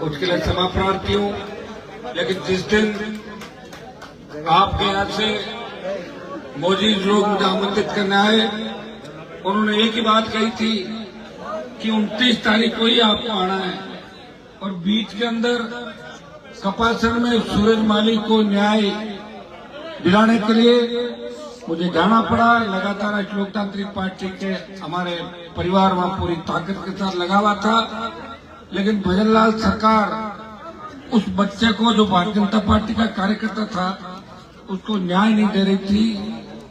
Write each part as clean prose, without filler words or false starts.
उसके लिए क्षमा प्रार्थी हूँ। लेकिन जिस दिन आपके यहाँ से मौजूद लोग मुझे आमंत्रित करने आए, उन्होंने एक ही बात कही थी कि 29 तारीख को ही आपको आना है, और बीच के अंदर कपासन में सूरज माली को न्याय दिलाने के लिए मुझे जाना पड़ा। लगातार लोकतांत्रिक पार्टी के हमारे परिवार वहां पूरी ताकत के साथ लगा हुआ था, लेकिन भजनलाल सरकार उस बच्चे को, जो भारतीय जनता पार्टी का कार्यकर्ता था, उसको न्याय नहीं दे रही थी।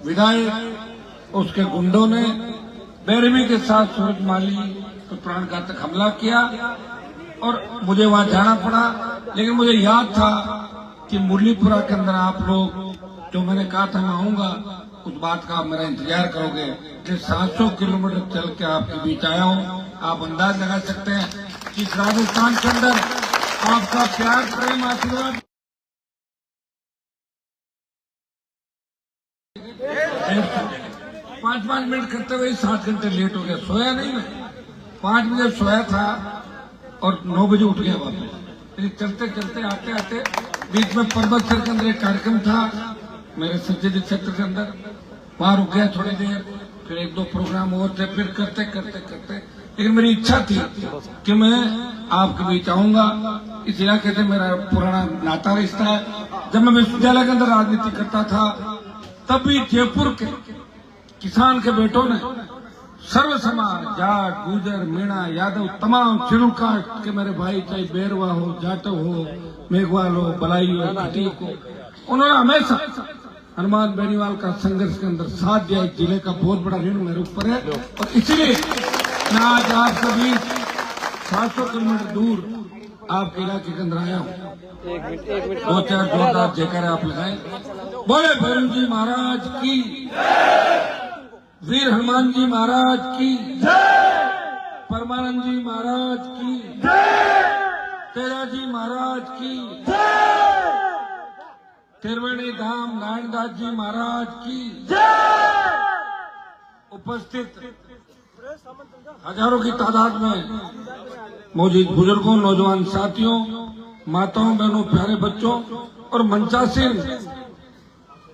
विधायक उसके गुंडों ने बेरहमी के साथ सूरज माली पर प्राणघातक हमला किया और मुझे वहां जाना पड़ा। लेकिन मुझे याद था कि मुरलीपुरा के अंदर आप लोग, जो मैंने कहा था मैं आऊंगा, उस बात का आप मेरा इंतजार करोगे कि 700 किलोमीटर चल के आपके बीच आया हूं। आप अंदाज लगा सकते हैं कि राजस्थान के अंदर आपका प्यार, प्रेम, आशीर्वाद 5-5 मिनट करते हुए 7 घंटे लेट हो गया। सोया नहीं मैं, 5 बजे सोया था और 9 बजे उठ गया वापस। चलते चलते आते आते बीच में पर्वत सर के अंदर एक कार्यक्रम था मेरे संसदीय क्षेत्र के अंदर, वहां रुक गया थोड़ी देर, फिर 1-2 प्रोग्राम और थे, फिर करते करते करते, लेकिन मेरी इच्छा थी कि मैं आपके बीच आऊंगा। इस इलाके से मेरा पुराना नाता रिश्ता है। जब मैं विश्वविद्यालय के अंदर राजनीति करता था, तब भी जयपुर के किसान के बेटों ने सर्व समाज, जाट, गुजर, मीणा, यादव, तमाम चिरुल काट के मेरे भाई, चाहे बेरवा हो, जाटव हो, मेघवाल हो, बलाई हो, खटीक हो, उन्होंने हमेशा हनुमान बेनीवाल का संघर्ष के अंदर साथ दिया। एक जिले का बहुत बड़ा ऋण मेरे ऊपर है, और इसीलिए मैं आज आप सभी 700 किलोमीटर दूर आपके इलाके के अंदर आया हूँ। 2-4 जोरदार जयकारे आप लगाए। बोले भैरव जी महाराज की, वीर हनुमान जी महाराज की, परमानंद जी महाराज की, तेरा जी महाराज की, त्रिवेणी धाम नारायणदास जी महाराज की। उपस्थित हजारों की तादाद में मौजूद बुजुर्गों, नौजवान साथियों, माताओं, बहनों, प्यारे बच्चों और मंचासीन,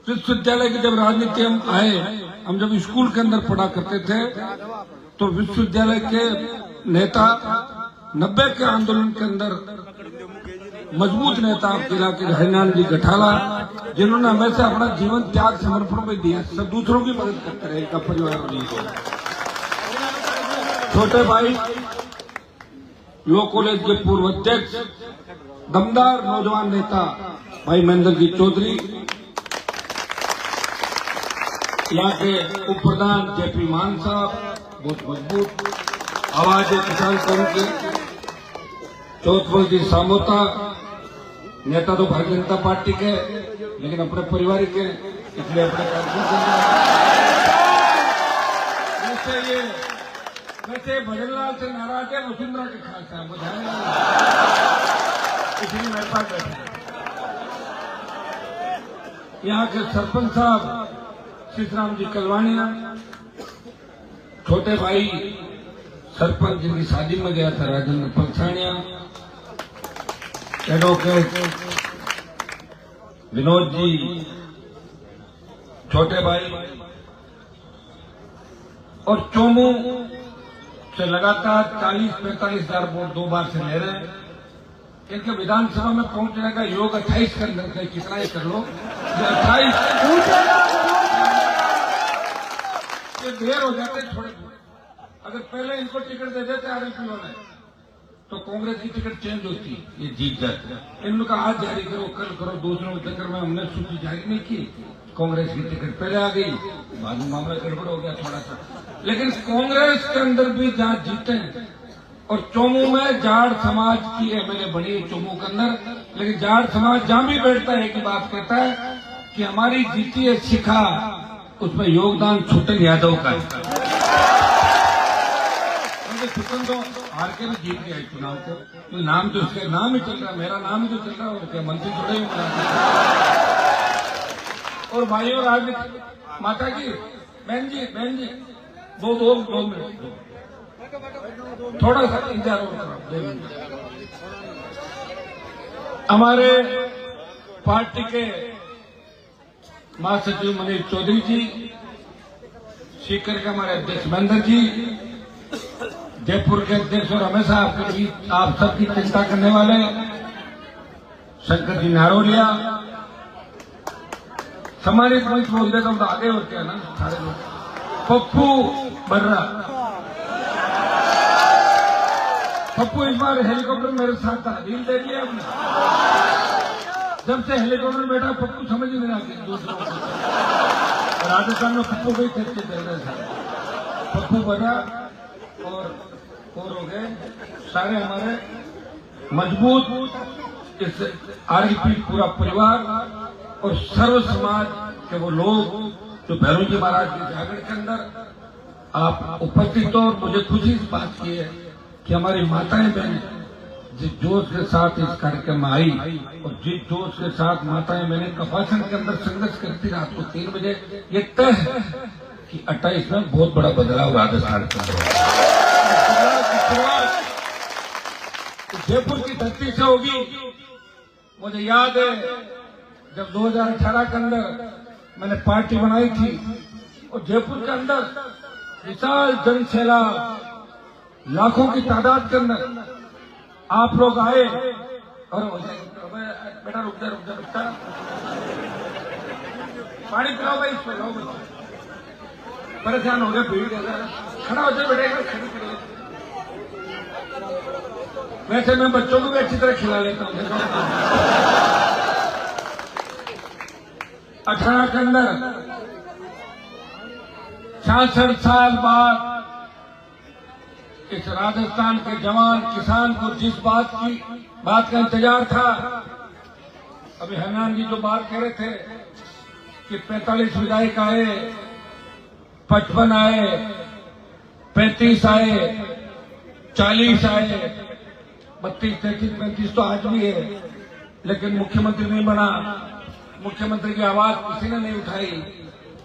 विश्वविद्यालय की जब राजनीति हम आए, हम जब स्कूल के अंदर पढ़ा करते थे, तो विश्वविद्यालय के नेता 90 के आंदोलन के अंदर मजबूत नेता जिला के हरिनारायण जी गठाला, जिन्होंने हमेशा अपना जीवन त्याग समर्पण में दिया, सब दूसरों की मदद करते रहे, इनका परिवार नहीं को। छोटे भाई लॉ कॉलेज के पूर्व अध्यक्ष, दमदार नौजवान नेता भाई महेंद्र जी चौधरी, यहाँ के उप प्रधान जेपी मान साहब, बहुत मजबूत आवाज है किसान संघ के, चौथवल जी सामोता, नेता तो भारतीय जनता पार्टी के, लेकिन अपने परिवार के, इसलिए अपने वैसे भजनलाल से नाराज है, वसुंधरा के खास है, इसलिए मेरे पास बैठे। यहाँ के सरपंच साहब सीताराम जी कलवानिया, छोटे भाई सरपंच जिनकी शादी में गया था राजेंद्र पलसानिया, एडवोकेट विनोद जी, छोटे भाई, और चोमू से लगातार 40-45 हजार वोट 2 बार से ले रहे हैं। इनके विधानसभा में पहुंचने का योग 28 के अंदर से, कितना ही कर लो, 28 देर हो जाते थोड़े। अगर पहले इनको टिकट दे देते आरएलपी वाले, तो कांग्रेस की टिकट चेंज होती, ये जीत जाते। इन्होंने कहा आज जारी करो, कल करो, दूसरों के चक्कर में हमने सूची जारी नहीं की, कांग्रेस की टिकट पहले आ गई, बाद में मामला गड़बड़ हो गया थोड़ा सा। लेकिन कांग्रेस के अंदर भी जहां जीते हैं, और चोमू में जाट समाज की एमएलए बनी है चोमू के अंदर, लेकिन जाट समाज जहां भी बैठता है एक ही बात कहता है कि हमारी जीती है शिखा, उसमें योगदान छोटन यादव का है। छुटन तो हार के भी जीत गया चुनाव को, तो नाम तो उसका नाम ही चल रहा, मेरा नाम ही तो चल रहा, और क्या मंत्री थोड़े ही बना। और भाइयों, राजनीति, माता जी, बहन जी, दो मिनट, थोड़ा सा इंतजार हो, 2 मिनट। हमारे पार्टी के महासचिव मनीष चौधरी जी, सीकर के हमारे अध्यक्ष महेंद्र जी, जयपुर के अध्यक्ष और हमेशा आपके बीच आप सबकी चिंता करने वाले शंकर जी नारोलिया, सम्मानित मंच बोल देता हूं तो आगे और क्या ना सारे लोग, पप्पू बर्रा। पप्पू इस बार हेलीकॉप्टर मेरे साथ था, डील दे दिया आपने। जब से हेलीकॉप्टर में बैठा पप्पू समझ ही नहीं आती दूसरों को। राजस्थान में पप्पू को ही खर्चे चल रहे थे। पप्पू बर्रा और हो गए सारे हमारे मजबूत इस आरएलपी पूरा परिवार और सर्व समाज के वो लोग जो भैरव जी महाराज के जागरण के अंदर आप उपस्थित हो। और मुझे खुशी इस बात की है कि हमारी माताएं बहनें जिस जोश के साथ इस कार्यक्रम में आई और जिस जोश के साथ माताएं बहनें कपासन के अंदर संघर्ष करती रात को 3 बजे, ये तय है कि 28 में बहुत बड़ा बदलाव राजस्थान के अंदर जयपुर की धरती से होगी। मुझे याद है जब 2018 के अंदर मैंने पार्टी बनाई थी और जयपुर के अंदर विशाल जनसैलाब, लाखों की तादाद के अंदर आप लोग आए और बेटा रुक जा रुकता पानी पिलाओ भाई, इसको लाओ बच्चे, परेशान हो गया भीड़ खड़ा हो जाए बेटा, खड़ी करो। वैसे मैं बच्चों को भी अच्छी तरह खिला लेता हूं। 18 के अंदर 66 साल बाद इस राजस्थान के जवान किसान को जिस बात का इंतजार था, अभी हनुमान जी जो बात कह रहे थे कि 45 विधायक आए, 55 आए, 35 आए, 40 आए, 32, 33, 35 तो आज भी है, लेकिन मुख्यमंत्री नहीं बना। मुख्यमंत्री की आवाज किसी ने नहीं उठाई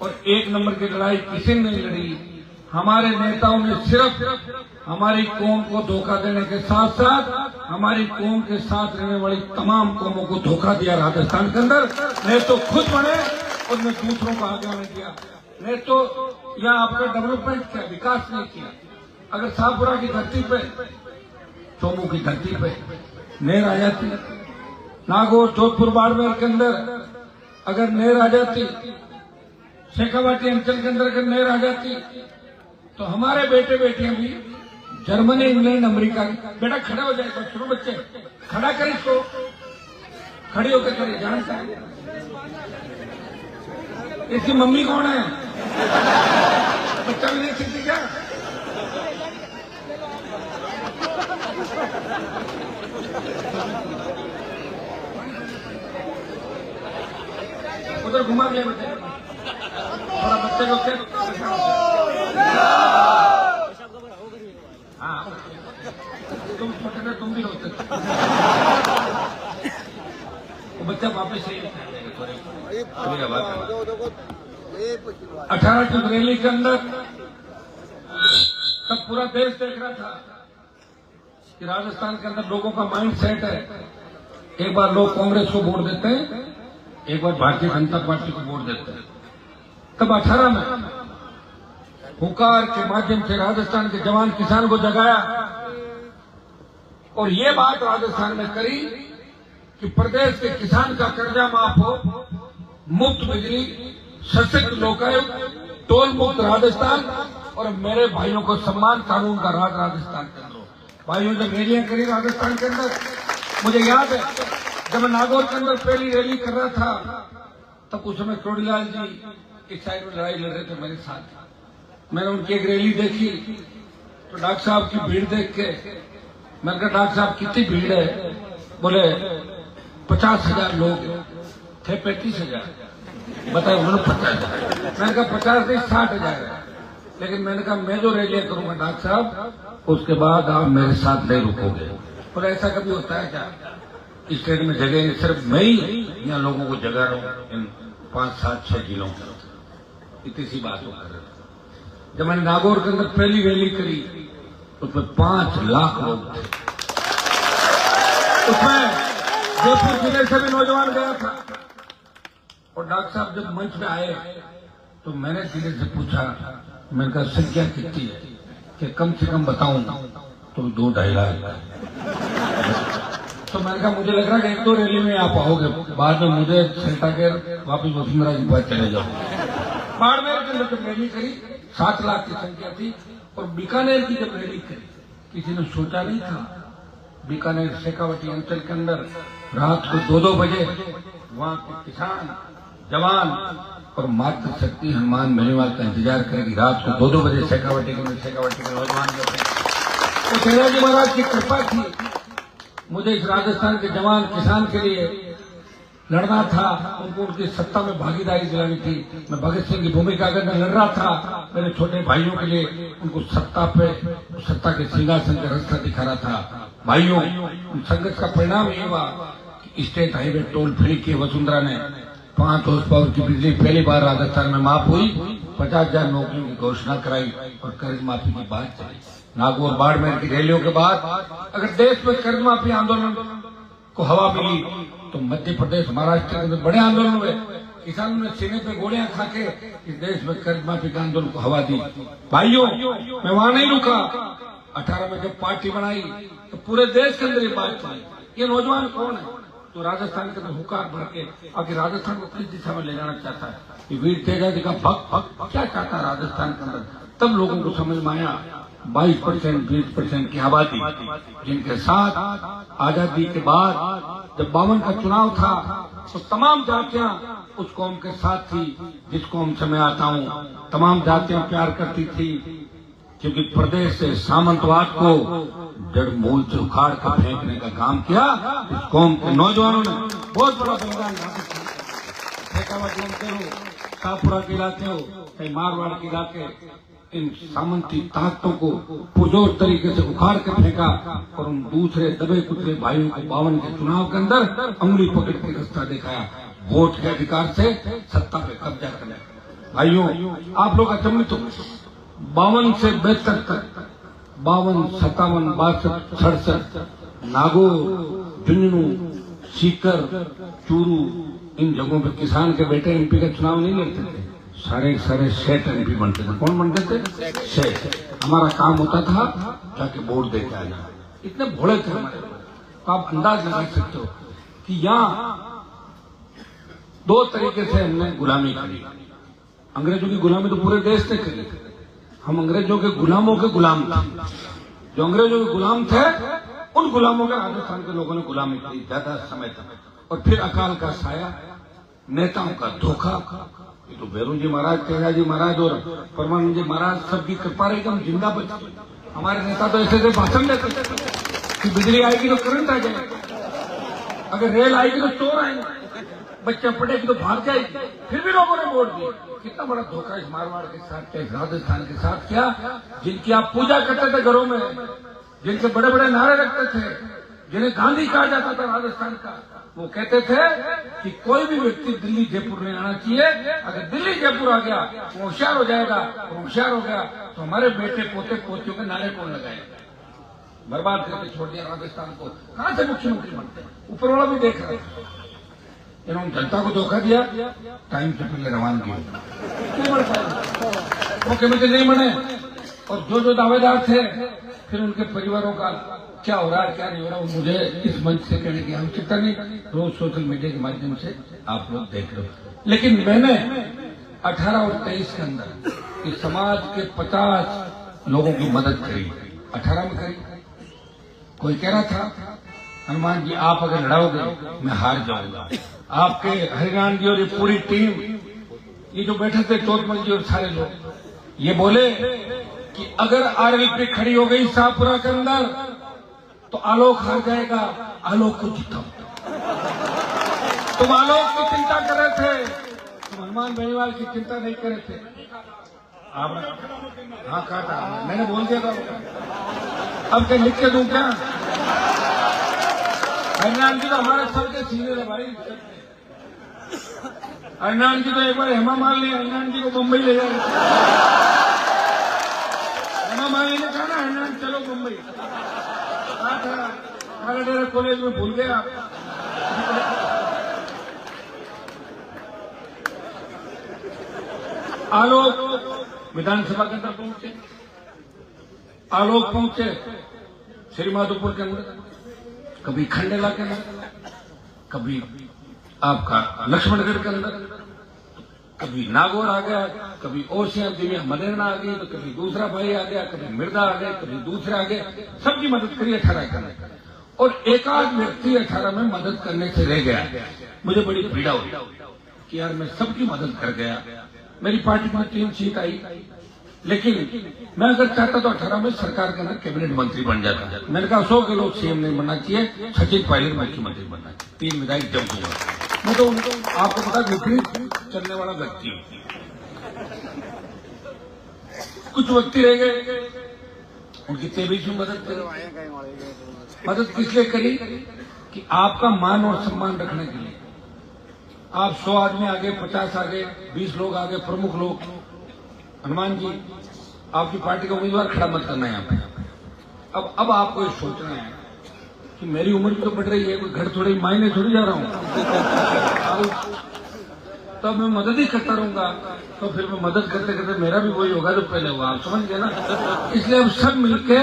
और 1 नंबर की लड़ाई किसी ने नहीं लड़ी। हमारे नेताओं ने सिर्फ हमारी कौम को धोखा देने के साथ साथ हमारी कौम के साथ रहने वाली तमाम कौमों को धोखा दिया राजस्थान के अंदर। नहीं तो खुद बने और न दूसरों को आगे आने दिया, नहीं तो यहाँ आपका डेवलपमेंट किया, विकास नहीं किया। अगर शाहपुरा की धरती पे, चोमू की धरती पे नहर आ जाती, नागौर, जोधपुर, बाड़मेर के अंदर अगर नहर आ जाती, शेखावाटी अंचल के अंदर अगर नहर आ जाती, तो हमारे बेटे बेटियां भी जर्मनी, इंग्लैंड, अमेरिका, बेटा खड़े हो जाए, सुनो बच्चे, खड़ा कर इसको, खड़ी होकर करे, जानता है इसकी मम्मी कौन है? बच्चा भी नहीं सीखती क्या? उधर घुमा गया बच्चे, थोड़ा बच्चे को क्या, हाँ तुम छोटे थे, तुम भी होते थे। वो बच्चा वापस सही 18 की रैली के अंदर तब पूरा देश देख रहा था कि राजस्थान के अंदर लोगों का माइंड सेट है, एक बार लोग कांग्रेस को वोट देते हैं, एक बार भारतीय जनता पार्टी को वोट देते हैं। तब 18 में हुंकार के माध्यम से राजस्थान के जवान किसान को जगाया और ये बात राजस्थान में करी कि प्रदेश के किसान का कर्जा माफ हो, मुफ्त बिजली, सशक्त लोकायुक्त, टोल मुक्त राजस्थान और मेरे भाइयों को सम्मान कानून का राज राजस्थान के अंदर। भाइयों जब रैलियां करी राजस्थान के अंदर, मुझे याद है जब मैं नागौर के अंदर पहली रैली कर रहा था, तब उस समय करोड़ीलाल जी एक साइड में लड़ाई लड़ रहे थे मेरे साथ। मैंने उनकी एक रैली देखी तो डॉक्टर साहब की भीड़ देख के मैंने कहा, डॉक्टर साहब कितनी भीड़ है? बोले 50,000 लोग थे, 35,000 बताए उन्होंने 50,000। मैंने कहा 50 नहीं 60,000 है, लेकिन मैंने कहा मैं जो रैलियां करूंगा डॉक्टर साहब, उसके बाद आप मेरे साथ नहीं रुकोगे। और ऐसा कभी होता है क्या? इस ट्रेन में जगह नहीं, सिर्फ मैं ही यहाँ लोगों को जगा रहा हूँ इन 5, 7, 6 जिलों में। इतनी सी बात हो कर रहे थे। जब मैंने नागौर के अंदर पहली रैली करी उसमें 5 लाख लोग थे। उसमें जयपुर जिले से भी नौजवान गया था। और डॉक्टर साहब जब मंच पे आए तो मैंने जिले से पूछा, मैंने कहा संख्या कितनी है कि कम से कम बताऊं तो 2-2.5 लाख। तो मैंने कहा मुझे लग रहा है 1-2 रैली में आप आओगे, बाद में मुझे सल्टा कर वापिस वसुंधरा के पास चले जाओ। बाड़मेर के अंदर जब रैली करी 7 लाख की संख्या थी। और बीकानेर की जब रैली करी किसी ने सोचा नहीं था, बीकानेर शेखावटी अंचल के अंदर रात को 2-2 बजे वहां के किसान, जवान और मातृशक्ति हनुमान मेहरवाल का इंतजार करेगी। रात को 2-2 बजे शेखावटी के नौजवान जो थे, तो सेनाजी महाराज की कृपा थी। मुझे इस राजस्थान के जवान किसान के लिए लड़ना था, उनको उनकी सत्ता में भागीदारी दिलानी थी। मैं भगत सिंह की भूमिका करने लड़ रहा था, मेरे छोटे भाइयों के लिए उनको सत्ता के सिंहासन का रास्ता दिखा रहा था। भाइयों, संघर्ष का परिणाम ये हुआ कि स्टेट हाईवे टोल फ्री की वसुंधरा ने 5 हॉर्स पावर की बिजली पहली बार राजस्थान में माफ हुई, 50,000 नौकरियों की घोषणा कराई और कर्ज माफी की बात चली। नागौर बाड़मेर की रैलियों के बाद अगर देश में कर्ज माफी आंदोलन को हवा मिली तो मध्य प्रदेश, महाराष्ट्र के अंदर बड़े आंदोलन हुए। किसानों ने सीने पे गोलियां खा के इस देश में कर्ज माफी के आंदोलन को हवा दी। भाइयों, मैं वहां नहीं रुका। 18 में जब पार्टी बनाई तो पूरे देश के अंदर ये बात चली, ये नौजवान कौन है तो राजस्थान के अंदर हुकार भर के आगे राजस्थान को किस दिशा में ले जाना चाहता है। ये वीर तेजा जी का भक्त क्या चाहता है राजस्थान के अंदर, तब लोगों को समझ में आया। 22%, 20% की आबादी जिनके साथ आजादी के बाद जब 52 का चुनाव था तो तमाम जातियां उस कौम के साथ थी जिस कौम से मैं आता हूं। तमाम जातियां प्यार करती थी, क्योंकि प्रदेश से सामंतवाद को जड़ मूल से उखाड़ कर फेंकने का काम किया इस कौम के नौजवानों ने। बहुत बड़ा बलिदान शेखावटी अंचल हो, शाहपुरा के इलाके हो, कहीं मारवाड़ के इलाके, इन सामंती ताकतों को पुरजोर तरीके से उखाड़ कर फेंका और उन दूसरे दबे कुचले भाइयों को 52 के चुनाव के अंदर अंगुली पकड़ के रास्ता दिखाया, वोट के अधिकार से सत्ता पे कब्जा करने। भाइयों, आप लोग अचंभित हो, 52 से 72 तक 52, 57, 62, 67 नागौर, झुंझुनू, सीकर, चूरू, इन जगहों पे किसान के बेटे एमपी का चुनाव नहीं लड़ते थे, सारे सेठ एमपी बनते थे। कौन बनते थे? सेठ। हमारा काम होता था जाके वोट देके आना। इतने भोले थे हमारे। तो आप अंदाज लगा सकते हो कि यहाँ 2 तरीके से हमने गुलामी करी। अंग्रेजों की गुलामी तो पूरे देश ने करी, हम अंग्रेजों के गुलामों के गुलाम थे। जो अंग्रेजों के गुलाम थे उन गुलामों के राजस्थान के लोगों ने गुलामी की ज्यादा समय तक। और फिर अकाल का साया, नेताओं का धोखा। ये तो भैरू जी महाराज, तेजा जी महाराज और परमानंद जी महाराज सबकी कृपा रही हम जिंदा बचे। हमारे नेता तो ऐसे भाषण देते थे कि बिजली आएगी तो करंट आ जाएगा, अगर रेल आएगी तो चोर आएंगे, बच्चा पढ़ेगी तो भाग जाएगी, फिर भी लोगों ने वोट दिए। कितना बड़ा धोखा इस मारवाड़ के साथ, इस राजस्थान के साथ किया, जिनकी आप पूजा करते थे घरों में, जिनके बड़े बड़े नारे रखते थे, जिन्हें गांधी कहा जाता था राजस्थान का। वो कहते थे कि कोई भी व्यक्ति दिल्ली जयपुर नहीं आना चाहिए, अगर दिल्ली जयपुर आ गया वो होशियार हो जाएगा, और होशियार हो गया तो हमारे बेटे पोते पोतियों के नारे कौन लगाएगा। बर्बाद करके छोड़ दिया राजस्थान को। कहां से मुख्यमंत्री बनते हैं? ऊपर वाला भी देख रहा है। इन्होंने जनता को धोखा दिया, टाइम से पहले रवानगी मुख्यमंत्री नहीं बने, और जो दावेदार थे फिर उनके परिवारों का क्या हो रहा है क्या नहीं हो रहा, वो मुझे इस मंच से कहने की आवश्यकता नहीं, रोज सोशल मीडिया के माध्यम से आप लोग देख रहे हो। लेकिन मैंने 18 और 23 के अंदर इस समाज के 50 लोगों की मदद करी। 18 में करी। कोई कह रहा था हनुमान जी आप अगर लड़ाओगे मैं हार जाऊंगा। आपके हरिनारायण जी और ये पूरी टीम, ये जो बैठे थे तोतमल जी और सारे लोग, ये बोले कि अगर आरएलपी खड़ी हो गई शाहपुरा के अंदर तो आलोक हार जाएगा, आलोक को जिताओ। तुम आलोक की चिंता कर रहे थे, तुम हनुमान बेनीवाल की चिंता नहीं कर रहे थे। आप हाँ काटा, मैंने बोल दिया था। अब क्या लिख के दूं क्या? हरिनारायण जी तो हमारे सबके सीनियर है भाई। हरिनारायण जी तो एक बार हेमा मालिनी हरिनारायण जी को मुंबई ले जाएंगे। हेमा मालिनी ने कहा ना हरिनारायण चलो मुंबई, नारायण कॉलेज में भूल गया। आलोक विधानसभा के अंदर पहुंचे, आलोक पहुंचे श्री माधोपुर के अंदर, कभी खंडेला के अंदर, कभी आपका लक्ष्मणगढ़ के अंदर, कभी नागौर आ गया, कभी ओसिया दिव्या मदेरना आ गई, तो कभी दूसरा भाई आ गया, कभी मृदा आ गया, कभी दूसरा आ गया, सबकी मदद करी 18 करने। और एक आध व्यक्ति 18 में मदद करने से रह गया। मुझे बड़ी पीड़ा हुई कि यार मैं सबकी मदद कर गया, मेरी पार्टी में 3 सीट आई, लेकिन मैं अगर चाहता तो 18 में सरकार के अंदर कैबिनेट मंत्री बन जाता। मैंने कहा अशोक गहलोत सीएम नहीं बनना चाहिए, सचिन पायलट मुख्यमंत्री बनना चाहिए, 3 विधायक जब दूंगा। मैं तो उनको आपको पता विपरीत चलने वाला व्यक्ति हूं। कुछ व्यक्ति रह गए, उनकी तेबीज में मदद करी। मदद किस लिए करी कि आपका मान और सम्मान रखने के लिए। आप 100 आदमी आगे, 50 आगे, 20 लोग आगे, प्रमुख लोग, हनुमान जी आपकी पार्टी का उम्मीदवार खड़ा मत करना है यहाँ पे। अब आपको ये सोचना है कि मेरी उम्र भी तो बढ़ रही है, कोई घर थोड़ी मायने थोड़ी जा रहा हूँ, तब मैं मदद ही करता रहूंगा, तो फिर मैं मदद करते करते मेरा भी वही होगा जो पहले हुआ। आप समझ गए ना? इसलिए अब सब मिलके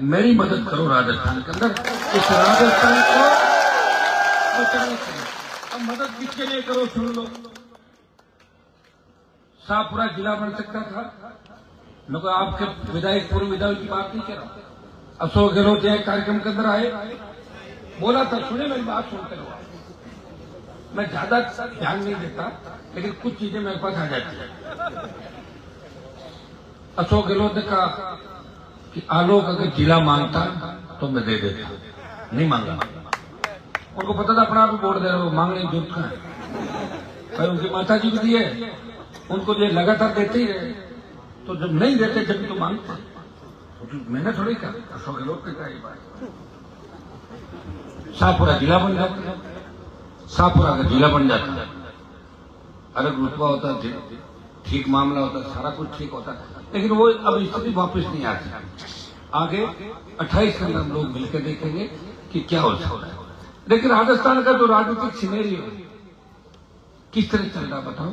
मेरी मदद करो राजस्थान के अंदर, इस राजस्थान को बचाने के लिए। अब मदद किसके लिए करो सुन लो। शाहपुरा जिला बन सकता था, मैं तो आपके विधायक पूर्व विधायक की बात नहीं कर रहा। अशोक गहलोत एक कार्यक्रम के अंदर आए, बोला था, सुने मेरी बात सुनते हो। मैं ज्यादा ध्यान नहीं देता, लेकिन कुछ चीजें मेरे पास आ जाती है। अशोक गहलोत ने कहा कि आलोक अगर जिला मांगता तो मैं दे देता, नहीं मांगा। उनको पता था अपना आप ही वोट दे रहे हो, मांगने की जरूरत है। पर उनकी माता जी भी दिए, उनको ये लगातार देते ही रहे, तो जब नहीं देते जब तो मांगते। तो मैंने थोड़ी कहा, अशोक गहलोत ने कहा ये बात। शाहपुरा जिला बन जाता, शाहपुरा का जिला बन जाता, अरे रुतबा होता, ठीक मामला होता, सारा कुछ ठीक होता, लेकिन वो अब स्थिति वापस नहीं आती। आगे 28 के अंदर हम लोग मिलकर देखेंगे कि क्या हो सकता है। लेकिन राजस्थान का जो राजनीतिक सिनेरियो किस तरह चल रहा बताओ।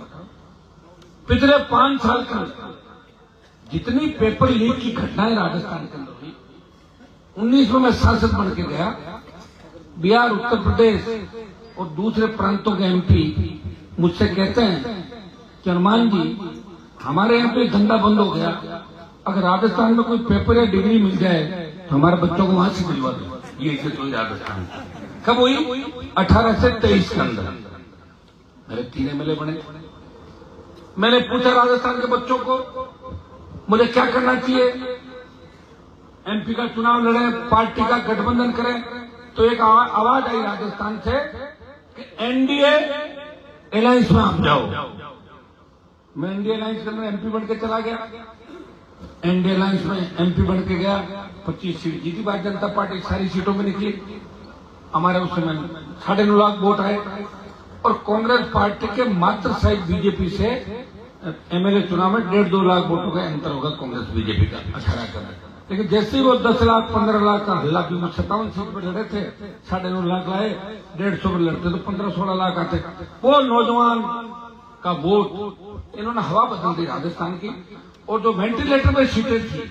पिछले 5 साल के अंदर जितनी पेपर लीक की घटनाएं राजस्थान के अंदर हुई, 19 में मैं सांसद बन के गया, बिहार, उत्तर प्रदेश और दूसरे प्रांतों के एमपी मुझसे कहते हैं कि हनुमान जी हमारे यहाँ पे धंधा बंद हो गया, अगर राजस्थान में कोई पेपर या डिग्री मिल जाए तो हमारे बच्चों को वहां से दिलवा दो। ये इज्जत हुई राजस्थान। कब हुई? 18 से 23 के अंदर मेरे 3 MLA बने। मैंने पूछा राजस्थान के बच्चों को मुझे क्या करना चाहिए, एमपी का चुनाव लड़े, पार्टी का गठबंधन करें, तो एक आवाज आई राजस्थान से कि एनडीए अलायंस में आप जाओ। मैं एनडीए अलायंस के अंदर एमपी बन के चला गया, एनडीए अलायंस में एमपी बन के गया, 25 सीट जीती भारतीय जनता पार्टी, सारी सीटों में निकली। हमारे उस समय 9.5 लाख वोट आए और कांग्रेस पार्टी के मात्र शायद बीजेपी से एमएलए चुनाव में 1.5-2 लाख वोटों का अंतर होगा कांग्रेस बीजेपी का 18 का। लेकिन जैसे ही वो 10 लाख 15 लाख का हल्ला, क्योंकि 57 सीट पर लड़े थे, 9.5 लाख लाए, 150 पर लड़ते तो 15-16 लाख आते। वो नौजवान का वोट इन्होंने हवा बदल दी राजस्थान की। और जो वेंटिलेटर में सीटें थी,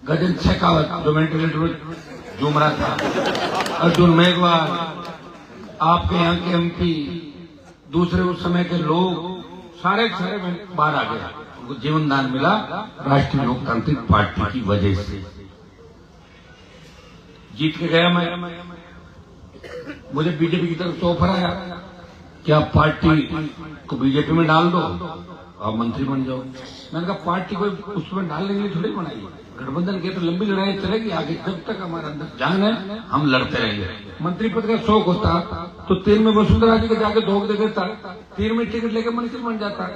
गजेंद्र शेखावत जो वेंटिलेटर में झूम रहा था, अर्जुन मेघवाल, आपके यहाँ के एमपी, दूसरे उस समय के लोग, सारे बाहर आ गए। उनको जीवन दान मिला राष्ट्रीय लोकतांत्रिक पार्टी की वजह से। जीत के गया मैं, मुझे बीजेपी की तरफ से ऑफर आया कि आप पार्टी को बीजेपी में डाल दो, आप मंत्री बन जाओ। मैंने कहा पार्टी को उसमें डालने के लिए थोड़ी बनाई, गठबंधन की तो लंबी लड़ाई चलेगी आगे, जब तक हमारे अंदर जान है हम लड़ते रहेंगे। मंत्री पद का शौक होता तो 3 में वसुंधरा जी को जाके धोख दे देता, 3 में टिकट लेके मंत्री बन जाता।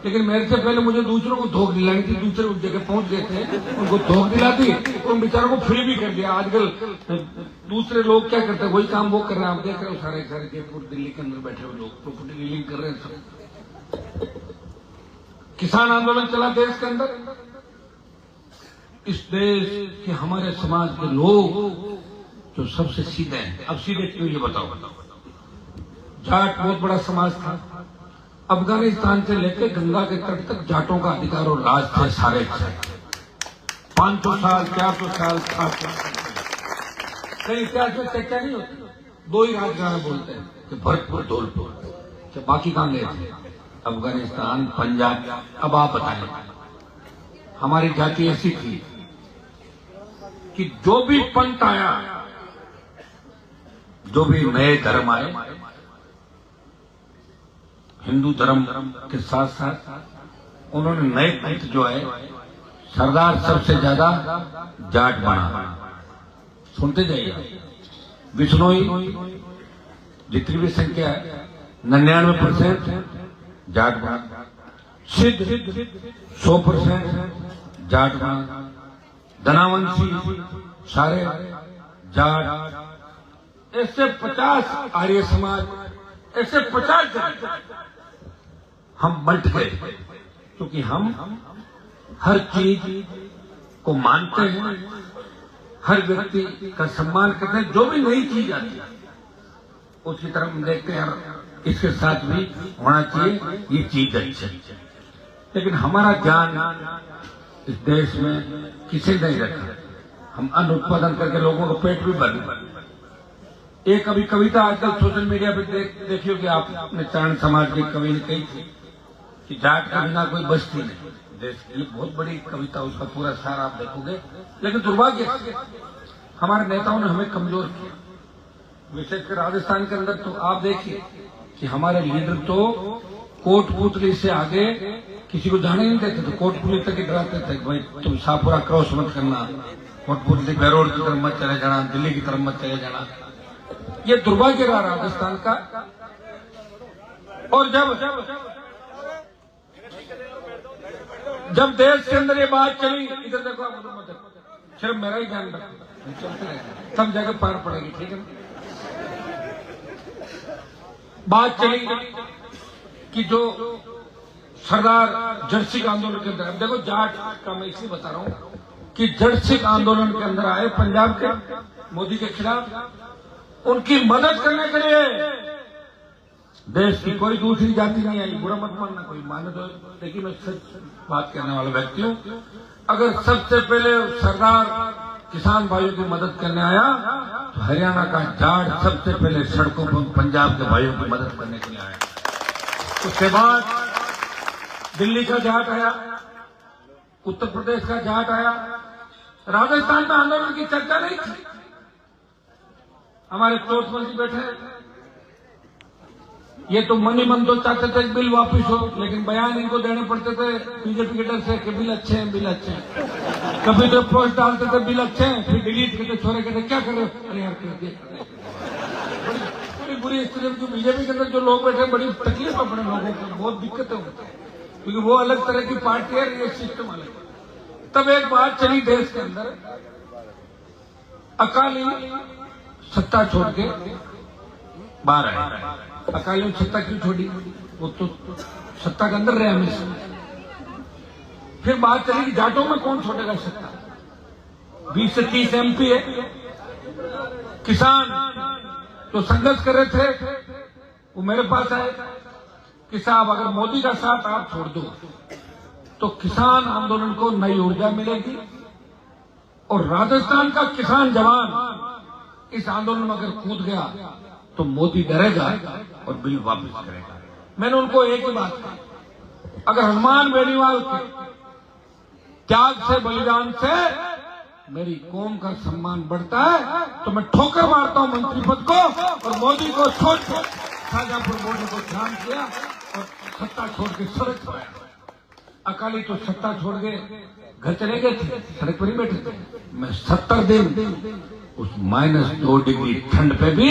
लेकिन मेरे से पहले मुझे दूसरों को धोख दिलानी थी, दूसरे उस जगह पहुंच गए थे, उनको धोख दिला दी, उन बेचारों को फ्री भी कर दिया। आजकल दूसरे लोग क्या करते हैं, वही काम वो कर रहे हैं। आप देख रहे हो सारे जयपुर दिल्ली के अंदर बैठे हुए लोग प्रॉपर्टी डीलिंग कर रहे हैं सब। किसान आंदोलन चला देश के अंदर। इस देश के हमारे समाज के लोग जो सबसे सीधे हैं। अब सीधे क्यों ये बताओ। जाट बहुत बड़ा समाज था। अफगानिस्तान से लेकर गंगा के तट तक जाटों का अधिकार और राज थे सारे। 500 साल 400 साल कई इतिहास में चर्चा नहीं होती। 2 ही राजगाना बोलते हैं कि भरतपुर धौलपुर, तो बाकी कहां गए थे? अफगानिस्तान, पंजाब। अब आप बताएं, हमारी जाति ऐसी थी कि जो भी पंथ आया, जो भी नए धर्म आए, हिंदू धर्म के साथ साथ उन्होंने नए पंथ जो आए, सरदार सबसे ज्यादा जाट बना। सुनते जाइए, बिश्नोई जितनी भी संख्या है 99% जाट बना, सिद्ध 100% जाट बना, धनावंशी सारे जाट, ऐसे 50 आर्य समाज, ऐसे 50 हम बंट गए, क्योंकि हम हर चीज को मानते हैं, हर व्यक्ति का सम्मान करते हैं। जो भी नई चीज आती है उसकी तरफ हम देखते हैं, इसके साथ भी होना चाहिए, ये चीज अच्छी है। लेकिन हमारा ज्ञान इस देश में किसी ने नहीं रखा। हम अन्न उत्पादन करके लोगों का पेट भी भर। एक अभी कविता आजकल सोशल मीडिया पे देखियो कि आपने चारण समाज के कवि ने कही थी कि जाट के बिना कोई बस्ती नहीं देश। ये बहुत बड़ी कविता, उसका पूरा सार आप देखोगे। लेकिन दुर्भाग्य हमारे नेताओं ने हमें कमजोर किया, विशेषकर राजस्थान के अंदर। तो आप देखिए कि हमारे लीडर तो कोटपुतली से आगे किसी को जाने नहीं देते थे। कोटपुतली तक डराते थे, भाई तुम शाहपुरा क्रॉस मत करना, कोटपुतली बेरोड की तरफ मत चले जाना, दिल्ली की तरफ मत चले जाना। ये दुर्भाग्य रहा राजस्थान का। और जब देश के अंदर ये बात चली, इधर देखो आप, सिर्फ मेरा ही ध्यान रखो, चलते रहेंगे तब जाकर पार पड़ेगी, ठीक है। बात चली कि जो सरदार जर्सी का आंदोलन के अंदर, देखो जाट का मैं इसलिए बता रहा हूं कि जर्सी का आंदोलन के अंदर आए पंजाब के मोदी के खिलाफ, उनकी मदद करने के लिए देश की कोई दूसरी जाति नहीं आई। बुरा मत मानना, कोई माने तो, लेकिन मैं सच बात करने वाला व्यक्ति हूं। अगर सबसे पहले सरदार किसान भाइयों की मदद करने आया तो हरियाणा का जाट सबसे पहले सड़कों पर पंजाब के भाइयों की मदद करने के लिए आया। उसके बाद दिल्ली का जाट आया, उत्तर प्रदेश का जाट आया। राजस्थान में आंदोलन की चर्चा नहीं थी। हमारे कोर्ट मंत्री बैठे, ये तो मन ही मन तो चाहते थे बिल वापस हो, लेकिन बयान इनको देने पड़ते थे बीजेपी के डर से कि बिल अच्छे हैं, बिल अच्छे हैं। कभी तो पोस्ट डालते थे बिल अच्छे हैं, फिर डिलीट करते, छोरे कहते क्या कर रहे हो, अरे यार कर दिया। बड़ी बुरी स्थिति, जो बीजेपी के अंदर जो लोग बैठे, बड़ी तकलीफ अपने लोगों को, बहुत दिक्कतें होती है, क्योंकि वो अलग तरह की पार्टी है, ये सिस्टम अलग। तब एक बात चली देश के अंदर, अकाली सत्ता छोड़ के बाहर आए। अकाली ने सत्ता क्यों छोड़ी? वो तो सत्ता के अंदर रहे हमेशा। फिर बात चली कि जाटों में कौन छोड़ेगा सत्ता। 20 से 30 MP है। किसान तो संघर्ष कर रहे थे, वो मेरे पास आए कि साहब अगर मोदी का साथ आप छोड़ दो तो किसान आंदोलन को नई ऊर्जा मिलेगी, और राजस्थान का किसान जवान इस आंदोलन में अगर कूद गया तो मोदी डरेगा और बिल वापस करेगा। मैंने उनको एक ही बात कही, अगर हनुमान बेनीवाल के त्याग से, बलिदान से मेरी कौम का सम्मान बढ़ता है तो मैं ठोकर मारता हूं मंत्री पद को, और मोदी को छोड़ कर शाहजहांपुर मोदी को ध्यान किया और सत्ता छोड़ के सड़क पर आया। अकाली तो सत्ता छोड़ के घर चले गए थे, सड़क पर ही बैठे थे। मैं 70 दिन उस -2 डिग्री ठंड पे भी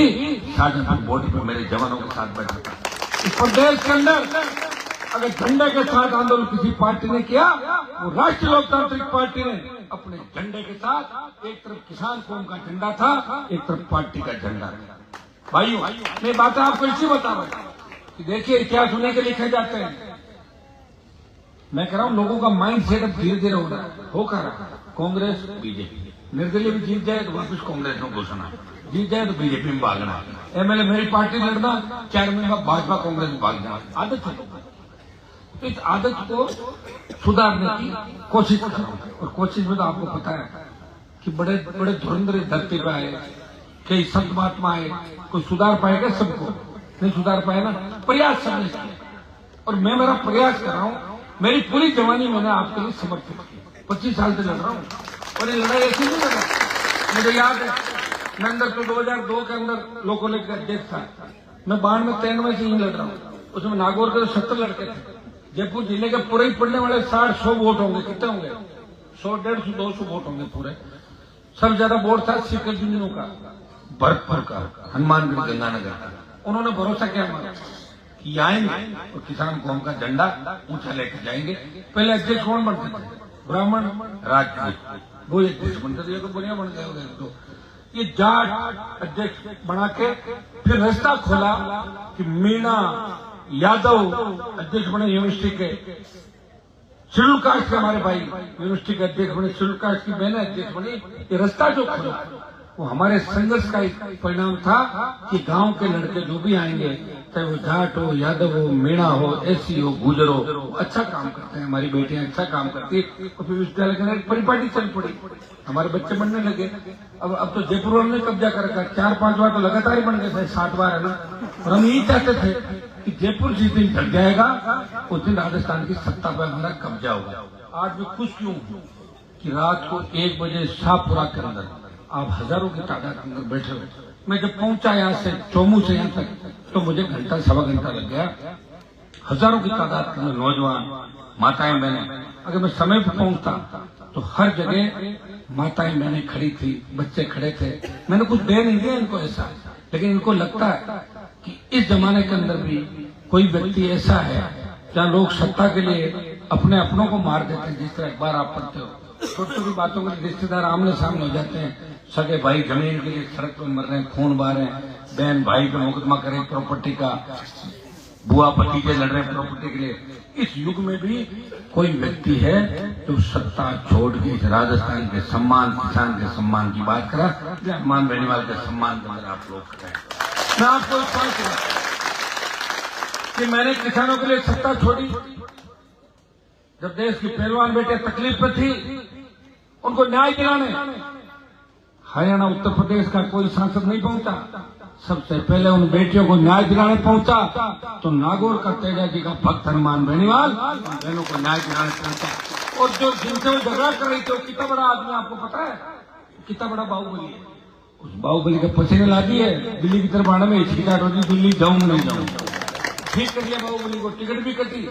शाहजहांपुर बॉर्डर पर मेरे जवानों के साथ बैठा था। इस प्रदेश के अंदर अगर झंडे के साथ आंदोलन किसी पार्टी ने किया, वो राष्ट्रीय लोकतांत्रिक पार्टी ने अपने झंडे के साथ, एक तरफ किसान कौम का झंडा था, एक तरफ पार्टी का झंडा था। भाइयों, मैं बात आपको इसी बता रहा हूं कि देखिए इतिहास उन्हीं के लिखे जाते हैं। मैं कह रहा हूं लोगों का माइंड सेट अब धीरे धीरे हो रहा है, कांग्रेस बीजेपी, निर्दलीय भी जीत जाए तो वापस कांग्रेस में घोषणा। जीत जाए तो बीजेपी में भागना, एमएलए मेरी पार्टी लड़ना, चेयरमैन का भाजपा कांग्रेस में भाग जाना, आदत है। तो इस आदत को सुधारने की कोशिश कर रहा हूं। और कोशिश में तो आपको पता है कि बड़े बड़े धुरंधर धरती पे आए, कई संत महात्मा आए, कोई सुधार पाएगा? सबको नहीं सुधार पाए ना। प्रयास सबने किया और मैं मेरा प्रयास कर रहा हूं। मेरी पूरी जवानी मैंने आपके लिए समर्पित की, 25 साल से लड़ रहा हूं और ये लड़ाई ऐसी नहीं लड़ रहा। मुझे याद है मैं अंदर तो 2002 के अंदर लोगों लेकर अध्यक्ष था, मैं 92-93 से ही लड़ रहा हूँ। उसमें नागौर के 70 लड़के थे, जयपुर जिले के पूरे ही पड़ने वाले 60-100 वोट होंगे। कितने होंगे? 100-150-200 वोट होंगे पूरे। सबसे ज्यादा वोट था सीकर यूनियनों का, भरतपुर का, हनुमानगढ़, गंगानगर का। उन्होंने भरोसा किया हमारा कि आएंगे और किसान कौम का झंडा ऊंचा लेकर जाएंगे। पहले अध्यक्ष कौन बनते थे? ब्राह्मण, राजपूत, वो अध्यक्ष बनते थे। ये तो बुनिया बन गए तो ये जाट अध्यक्ष बना के फिर रास्ता खोला कि मीणा यादव अध्यक्ष बने यूनिवर्सिटी के, शेड्यूल कास्ट के हमारे भाई यूनिवर्सिटी के अध्यक्ष बने, शेड्यूल कास्ट की बहनें अध्यक्ष बनी। ये रास्ता जो खोला वो हमारे संघर्ष का एक परिणाम था कि गांव के लड़के जो भी आएंगे, चाहे वो जाट हो, यादव हो, मीणा हो, एसी हो, गुजर हो, अच्छा काम करते हैं। हमारी बेटियां अच्छा काम करती है। और फिर विश्वविद्यालय के अंदर परिपाटी चल पड़ी, हमारे बच्चे बनने लगे। अब तो जयपुर वालों ने कब्जा कर रखा, 4-5 बार तो लगातार ही बन गए, 60 बार है ना। और हम यही चाहते थे कि जयपुर जिस दिन ढक जाएगा उस दिन राजस्थान की सत्ता पर हमारा कब्जा होगा। आज मैं खुश क्यों हूं कि रात को 1 बजे शाहपुरा के अंदर आप हजारों की तादाद के अंदर बैठे हुए। मैं जब पहुंचा यहाँ से चोमू से यहाँ तक तो मुझे घंटा सवा घंटा लग गया। हजारों की तादाद के अंदर नौजवान, माताएं, बहनें। अगर मैं समय पर पहुंचता तो हर जगह माताएं बहनें खड़ी थी, बच्चे खड़े थे। मैंने कुछ दे नहीं दिया इनको ऐसा, लेकिन इनको लगता है कि इस जमाने के अंदर भी कोई व्यक्ति ऐसा है जहाँ लोग सत्ता के लिए अपने अपनों को मार देते हैं। जिस तरह अखबार आप पढ़ते हो, छोटी छोटी बातों के लिए रिश्तेदार आमने सामने हो जाते हैं, सगे भाई जमीन के लिए सड़क पर मर रहे हैं, खून बहा रहे हैं, बहन भाई पे मुकदमा करे प्रॉपर्टी का, बुआ भतीजे लड़ रहे हैं प्रॉपर्टी के लिए। इस युग में भी कोई व्यक्ति है जो सत्ता छोड़ के राजस्थान के सम्मान, किसान के सम्मान की बात करा, हनुमान बेनीवाल के सम्मान के अंदर आप लोग करें। मैं आपको कि मैंने किसानों के लिए सत्ता छोड़ी। जब देश की पहलवान बेटे तकलीफ में थी, उनको न्याय दिलाने हरियाणा, उत्तर प्रदेश का कोई सांसद नहीं पहुंचा। सबसे पहले उन बेटियों को न्याय दिलाने पहुंचा तो नागौर का तेजा जी का भक्त हनुमान बेनीवाल बहनों को न्याय दिलाने पहुंचा। और जो जिनसे वो झगड़ा कर रही थी वो कितना बड़ा आदमी आपको पता है? कितना बड़ा बाहुबली है। उस बाहुबली के पसीने ला दिए, दिल्ली की तरफ आने में हिचकिचाहट होती, दिल्ली जाऊंगा नहीं जाऊंगा। ठीक कर लिया बाहुबली को, टिकट भी कटी।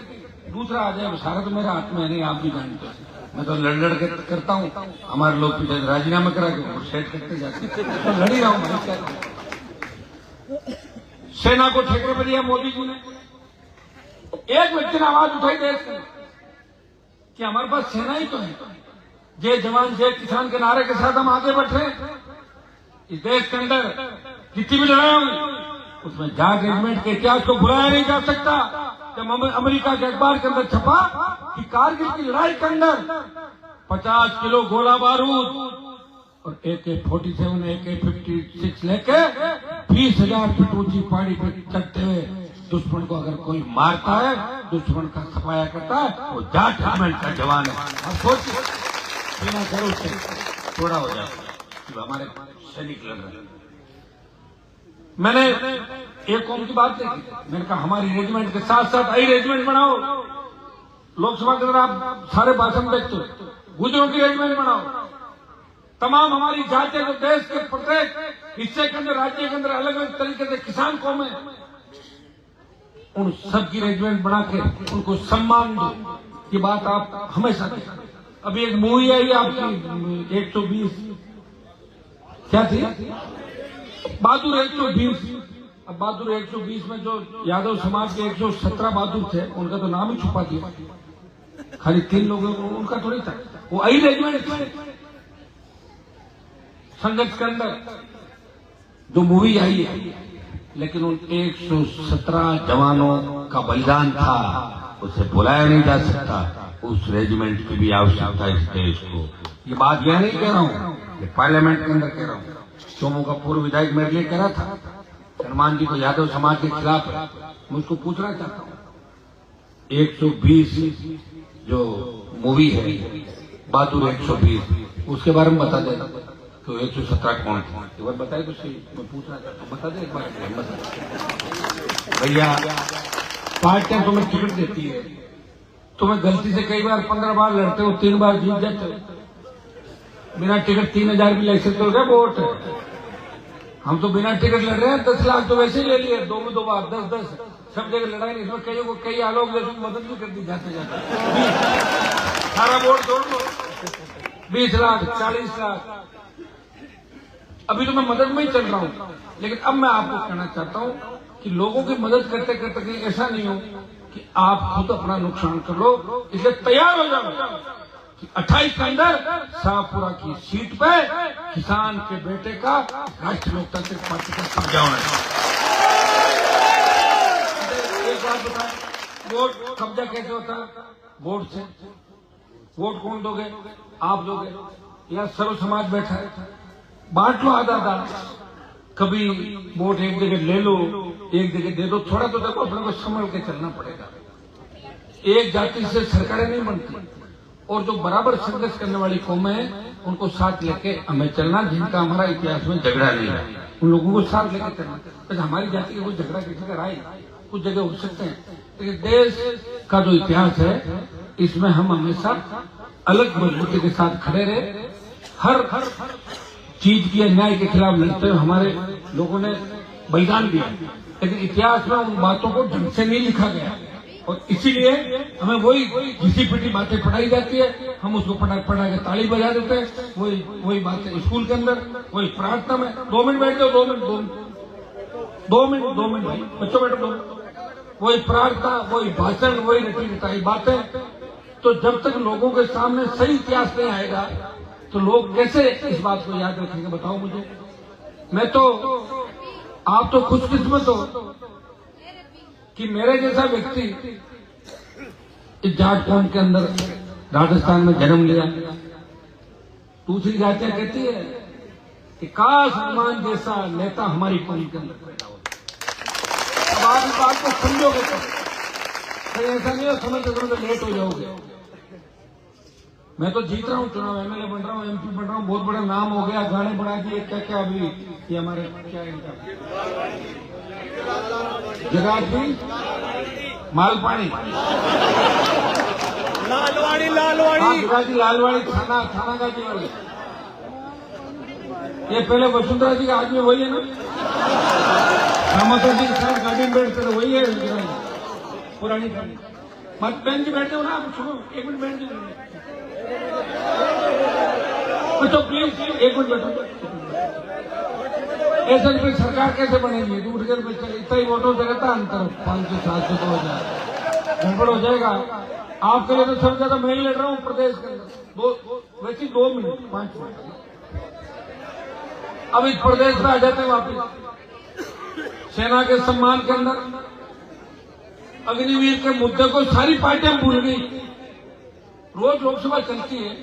दूसरा आ जाए, सारा तो मेरा हाथ में नहीं, आप भी जानते हैं। मैं तो लड़ के करता हूँ, हमारे लोग पीछे राजीनामा करा के सेट करते जाते, तो लड़ ही रहा हूँ मैं। क्या सेना को ठेके पर दिया मोदी जी ने। एक व्यक्ति ने आवाज उठाई देश में कि हमारे पास सेना ही तो है, जय जवान जय किसान के नारे के साथ हम आगे बढ़ रहे हैं। इस देश के अंदर जितनी भी लड़ाई हुई उसमें जाट रेजिमेंट के इतिहास को भुलाया नहीं जा सकता। जब अमेरिका के अखबार के अंदर छपा कि कारगिल की लड़ाई के अंदर 50 किलो गोला बारूद और AK-47, AK-56 लेके 20,000 फीट ऊंची पहाड़ी पर चढ़ते हुए दुश्मन को अगर कोई मारता है, दुश्मन का सफाया करता है, वो जाट रेजिमेंट का जवान है। अब सोचिए, बिना जरूर से थोड़ा हो जाता हमारे सैनिक लड़ रहे। मैंने एक कौम की बात नहीं की, मैंने कहा हमारी रेजिमेंट के साथ साथ आई रेजिमेंट बनाओ। लोकसभा के अंदर आप सारे भाषण देखते हो, गुजरों की रेजिमेंट बनाओ। तमाम हमारी जातियों को देश के प्रत्येक हिस्से के अंदर, राज्य के अंदर अलग अलग तरीके से किसान कौम है, उन सबकी रेजिमेंट बना के उनको सम्मान दो। ये बात आप हमेशा देखें। अभी एक मूवी आई आपकी 120 क्या थी, बहादुर 120। अब बहादुर 120 में जो यादव समाज के 117 बहादुर थे, उनका तो नाम ही छुपा दिया, खाली 3 लोगों को उनका थोड़ी था। वो आई रेजिमेंट संघर्ष के अंदर जो मूवी आई है, लेकिन उन 117 जवानों का बलिदान था, उसे भुलाया नहीं जा सकता। उस रेजिमेंट की भी आवश्यकता है इस देश को। ये बात मैं नहीं कह रहा हूं, ये पार्लियामेंट के अंदर कह रहा हूं। चोमू का पूर्व विधायक मेरे लिए कह रहा था हनुमान जी को यादव समाज के खिलाफ है। मैं उसको पूछना चाहता हूँ 120 जो मूवी है बहादुर 120 उसके बारे में बता दे तो 117 कौन थे एक बार बताए तो सही। मैं पूछना चाहता हूँ बता दे एक बार भैया। पार्टियां तुम्हें टिकट देती है, तुम्हें गलती से कई बार 15 बार लड़ते हो 3 बार जीत जाते हो। बिना टिकट 3000 भी ले सकते हो क्या वोट? हम तो बिना टिकट लड़ रहे हैं। 10 लाख तो वैसे ही ले लिए 2 में 2 बार 10-10 सब जगह लड़ाई नहीं। इसमें कईयों को कई आलोक जैसे मदद भी कर दी जाते जाते। सारा वोट जोड़ लो 20 लाख 40 लाख। अभी तो मैं मदद में ही चल रहा हूं, लेकिन अब मैं आपको कहना चाहता हूं कि लोगों की मदद करते करते कहीं ऐसा नहीं हो कि आप खुद अपना नुकसान कर लो। इसलिए तैयार हो जाओ कि 28 के अंदर शाहपुरा की सीट पे किसान के बेटे का राष्ट्रीय लोकतांत्रिक पार्टी का कब्जा होना चाहिए। एक बात बताएं, वोट कब्जा कैसे होता है? वोट से। वोट कौन दोगे? आप दोगे या सर्व समाज बैठा है? बांट लो आधा आधा। कभी वोट एक जगह ले लो एक जगह दे दो। थोड़ा तो देखो अपने को संभल के चलना पड़ेगा। एक जाति से सरकारें नहीं बनती और जो बराबर संघर्ष करने वाली कौमें हैं उनको साथ लेके हमें चलना, जिनका हमारा इतिहास में झगड़ा नहीं है उन लोगों को साथ लेकर चलना। तो हमारी जाति का कोई झगड़ा किसी का राय कुछ जगह हो सकते हैं, लेकिन देश का जो इतिहास है इसमें हम हमेशा अलग मजबूती के साथ खड़े रहे। हर चीज की अन्याय के खिलाफ लड़ते हुए हमारे लोगों ने बलिदान दिया, लेकिन इतिहास में उन बातों को ढंग से नहीं लिखा गया और इसीलिए हमें वही घिसी पिटी बातें पढ़ाई जाती है। हम उसको पढ़ा के ताली बजा देते हैं। वही बातें स्कूल के अंदर, वही प्रार्थना में 2 मिनट बैठ जाओ 2 मिनट भाई बच्चों बैठो 2 मिनट। वही प्रार्थना, वही भाषण, वही रटी रटाई बातें। तो जब तक लोगों के सामने सही इतिहास नहीं आएगा तो लोग कैसे इस बात को याद रखेंगे? बताओ मुझे। मैं तो आप तो खुशकिस्मत हो कि मेरे जैसा व्यक्ति इस जाट कौम के अंदर राजस्थान में जन्म लिया। दूसरी जातियां कहती है कि काश हनुमान जैसा नेता हमारी कौम के अंदर पैदा हो। अब आप इस बात को समझोगे तो कहीं ऐसा नहीं हो समझते लेट हो जाओगे। मैं तो जीत रहा हूँ चुनाव, एमएलए बन रहा हूँ, एमपी बन रहा हूँ, बहुत बड़ा नाम हो गया, गाने बना दिए, क्या क्या। अभी ये हमारे क्या इनका जगाधरी मालपानी लालवाड़ी थाना गाजी वाले। ये पहले वसुंधरा जी का आदमी वही है ना, रामोतर जी के साथ गाड़ी में बैठते थे वही है पुरानी गाड़ी। मत बहन जी बैठे हो ना आप, सुनो 1 मिनट बैठ जाओ तो प्लीज 1 मिनट बैठो। ऐसा फिर सरकार कैसे बनेगी? दूर इतना ही वोटों से रहता अंतर 500-700 2000 गड़बड़ हो जाएगा। आपके लिए तो सबसे ज्यादा मैं ही लड़ रहा हूँ प्रदेश के अंदर। वैसे 2 मिनट 5 मिनट। अब इस प्रदेश में आ जाते हैं वापिस। सेना के सम्मान के अंदर अग्निवीर के मुद्दे को सारी पार्टियां भूल गई। रोज लोकसभा चलती है,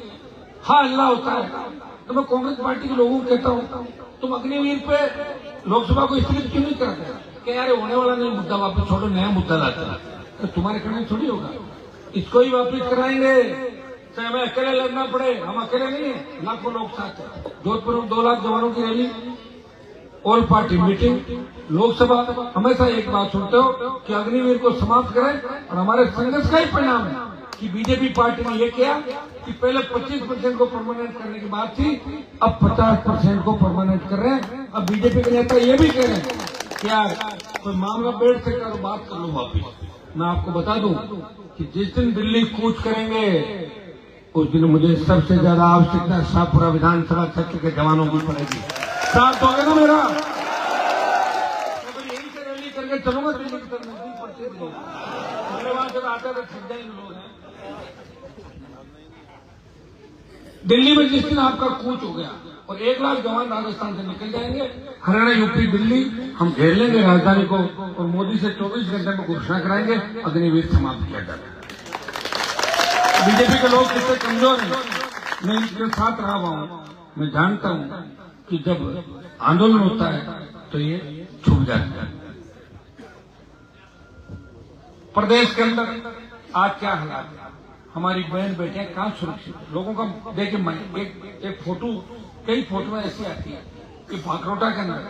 हाँ हल्ला होता है, तो मैं कांग्रेस पार्टी के लोगों को कहता हूँ तुम अग्निवीर पे लोकसभा को स्थगित क्यों नहीं कराते? क्या यार होने वाला नहीं मुद्दा, वापस छोड़ो, नया मुद्दा लाते हैं। तो तुम्हारे करने थोड़ी होगा, इसको ही वापस कराएंगे चाहे हमें अकेले लड़ना पड़े। हम अकेले नहीं है, लाखों लोग साथ हैं। जोधपुर में 2 लाख जवानों की rally, all party meeting, Lok Sabha. हमेशा एक बात सुनते हो कि अग्निवीर को समाप्त करें, और हमारे संघर्ष का ही परिणाम है कि बीजेपी पार्टी ने यह किया कि पहले 25% को परमानेंट करने की बात थी, अब 50% को परमानेंट कर रहे हैं। अब बीजेपी के नेता ये भी कह रहे हैं कि यार कोई मामला बैठ से करो, बात कर लो वापिस। मैं आपको बता दूं कि जिस दिन दिल्ली कूच करेंगे उस दिन मुझे सबसे ज्यादा आवश्यकता शाहपुरा विधानसभा क्षेत्र के जवानों की पड़ेगी। साथ दोगे ना मेरा? यहीं से रैली करके चलूंगा दिल्ली की तरफ, नजदीक पड़ती है। वहां से आते थे ठग जाएंगे लोग। दिल्ली में जिस दिन आपका कूच हो गया और 1 लाख जवान राजस्थान से निकल जाएंगे, हरियाणा यूपी दिल्ली हम घेर लेंगे राजधानी को, और मोदी से 24 घंटे में घोषणा कराएंगे अग्निवीर समाप्त किया जाएगा। बीजेपी के लोग कितने कमजोर हैं, मैं इनके साथ रहा हुआ हूं, मैं जानता हूं कि जब आंदोलन होता है तो ये छुप जाता है। प्रदेश के अंदर आज क्या हालात है, हमारी बहन बेटियां कहां सुरक्षित, लोगों का देखिए एक फोटो, कई फोटो ऐसी आती है कि भाकरोटा के अंदर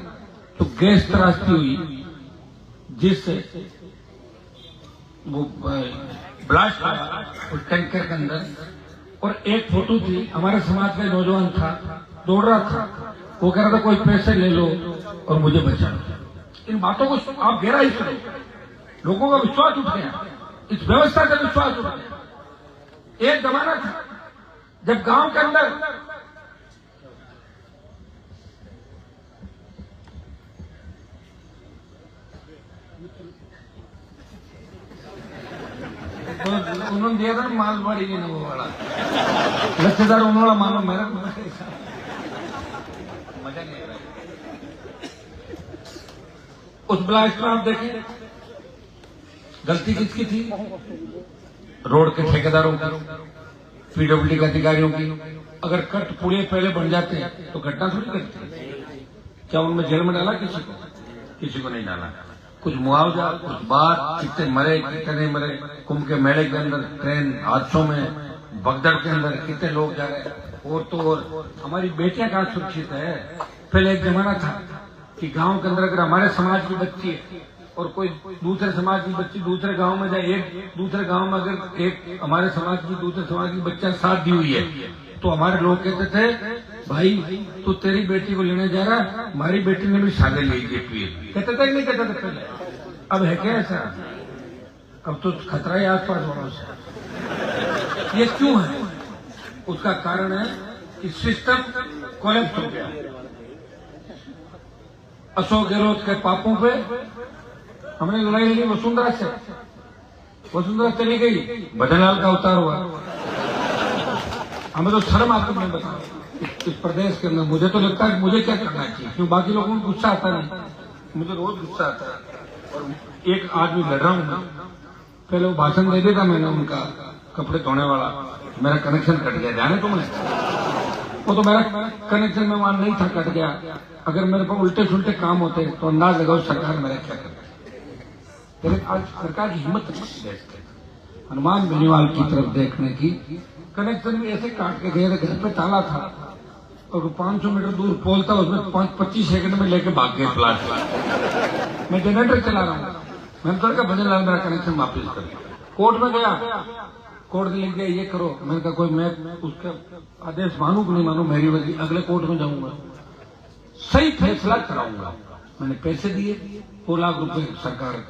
तो गैस त्रासदी हुई जिससे वो ब्लास्ट हुआ उस टैंकर के अंदर। और एक फोटो थी, हमारे समाज का नौजवान था, दौड़ रहा था, वो कह रहा था कोई पैसे ले लो और मुझे बचा लो। इन बातों को आप गहराई करो, लोगों का विश्वास उठ गया, इस व्यवस्था का विश्वास उठ गया। एक जमाना था जब गांव के अंदर तो उन्होंने दिया था मालवाड़ी की वो वाला लच्छेदार, उन्होंने मानो मेरा मजा नहीं आ रहा। उस ब्लास्ट में आप देखें गलती किसकी थी, रोड के ठेकेदारों की, पीडब्ल्यूडी के अधिकारियों की। अगर कट पुड़े पहले बन जाते हैं तो घटना थोड़ी घटती। क्या उनमें जेल में डाला किसी को नहीं डाला। कुछ मुआवजा, कुछ बात, कितने मरे कितने नहीं मरे। कुंभ के मेले के अंदर ट्रेन हादसों में, बगदड़ के अंदर कितने लोग जा रहे हैं। और तो और हमारी बेटियां कहाँ सुरक्षित है। पहले एक जमाना था कि गांव के अंदर अगर हमारे समाज की बच्ची है और कोई दूसरे समाज की बच्ची दूसरे गांव में जाए, एक दूसरे गांव में अगर एक हमारे समाज की दूसरे समाज की बच्चा शादी हुई है तो हमारे लोग कहते थे भाई तू तेरी बेटी को लेने जा रहा है, हमारी बेटी ने भी शादी ले ली। कहते थे नहीं कहते थे पहले, अब है क्या ऐसा? अब तो खतरा है आसपास वालों से। ये क्यों है? उसका कारण है कि सिस्टम कोलैप्स हो गया। अशोक गहलोत के पापों पे हमने लड़ाई लड़ी वसुंधरा से, वसुंधरा चली गई, भजनलाल का अवतार हुआ। हमें तो शर्म आती नहीं बता इस प्रदेश के अंदर। मुझे तो लगता है मुझे क्या करना चाहिए, क्यों बाकी लोगों को गुस्सा आता नहीं, मुझे रोज गुस्सा आता है। और एक आदमी लड़ रहा हूं, पहले वो भाषण दे देता मैंने उनका कपड़े धोने वाला, मेरा कनेक्शन कट गया, जाने तो मैं वो तो मेरा कनेक्शन में वहां नहीं था, कट गया। अगर मेरे पास उल्टे सुलटे काम होते तो अंदाज लगाओ सरकार मेरा क्या करती। लेकिन आज सरकार की हिम्मत नहीं, हनुमान बेनीवाल की तरफ देखने की। कनेक्शन भी ऐसे काट के गए, घर पे ताला था और 500 मीटर दूर पोल था, उसमें 25 सेकंड में लेके भाग गए प्लाट। मैं जनरेटर चला रहा हूँ, मैंने तो कहा भजनलाल मेरा कनेक्शन वापिस कर। कोर्ट में गया, कोर्ट ने लिख दिया ये करो। मैंने कहा कोई मैं उसका आदेश मानू कि नहीं मानू, मेरी मर्जी, अगले कोर्ट में जाऊंगा, सही फैसला कराऊंगा। मैंने पैसे दिए, 2 लाख रुपए सरकार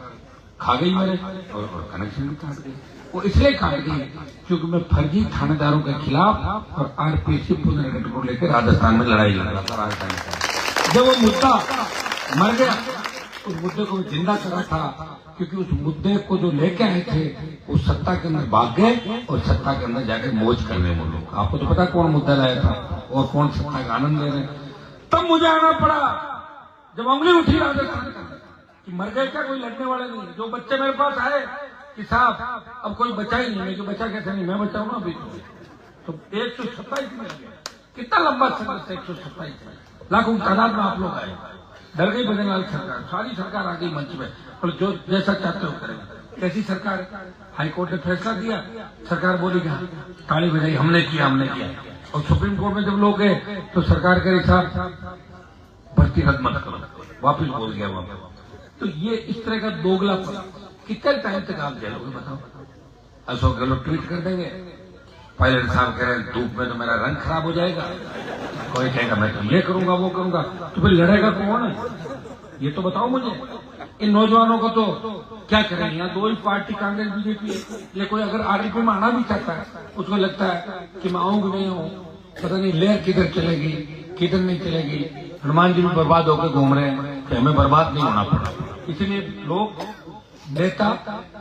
खा गई मेरे और कनेक्शन भी काट गई। वो इसलिए काट गई क्योंकि मैं फर्जी थानेदारों के खिलाफ और आरपीसी पुनर्गठन को लेकर राजस्थान में लड़ाई लड़ रहा था। राजस्थान जब वो मुद्दा मर गया, उस मुद्दे को जिंदा कर रहा था, क्योंकि उस मुद्दे को जो लेके आए थे वो सत्ता के अंदर भाग गए और सत्ता के अंदर जाके मौज कर रहे वो लोग। आपको तो पता कौन मुद्दा लाया था और कौन सत्ता का आनंद ले रहे। तब मुझे आना पड़ा जब उंगली उठी राजस्थान कि मर गए क्या, कोई लड़ने वाले नहीं। जो बच्चे मेरे पास आए कि साहब अब कोई बचा ही नहीं, मैं बचा कैसे नहीं, मैं बचाऊं ना अभी तो 127 में कितना लंबा संघर्ष, 127 लाखों तादाद में आप लोग आए। डर गई भजनलाल सरकार, सारी सरकार आ गई मंच में और जो जैसा चाहते हो करेंगे। कैसी सरकार? हाईकोर्ट ने फैसला दिया, सरकार बोली क्या, ताली बजाई, हमने किया। और सुप्रीम कोर्ट में जब लोग गए तो सरकार के साहब भर्ती रद्द मत करो, वापिस बोल गया वहां। तो ये इस तरह का दोगलापन कितने टाइम तक आप झेलोगे बताओ? अशोक गहलोत ट्वीट कर देंगे, पायलट साहब कह रहे हैं धूप में तो मेरा रंग खराब हो जाएगा, कोई कहेगा मैं तो ये करूंगा वो करूंगा, तो फिर लड़ेगा कौन है? ये तो बताओ मुझे। इन नौजवानों को तो क्या करें, यहाँ 2 ही पार्टी कांग्रेस बीजेपी है। ये कोई अगर आरपीपी में आना भी चाहता है उसको लगता है कि मैं आऊंगी नहीं आऊं, पता नहीं लहर किधर चलेगी किधर नहीं चलेगी। हनुमान जी भी बर्बाद होकर घूम रहे हैं कि हमें बर्बाद नहीं होना पड़ा। इसलिए लोग नेता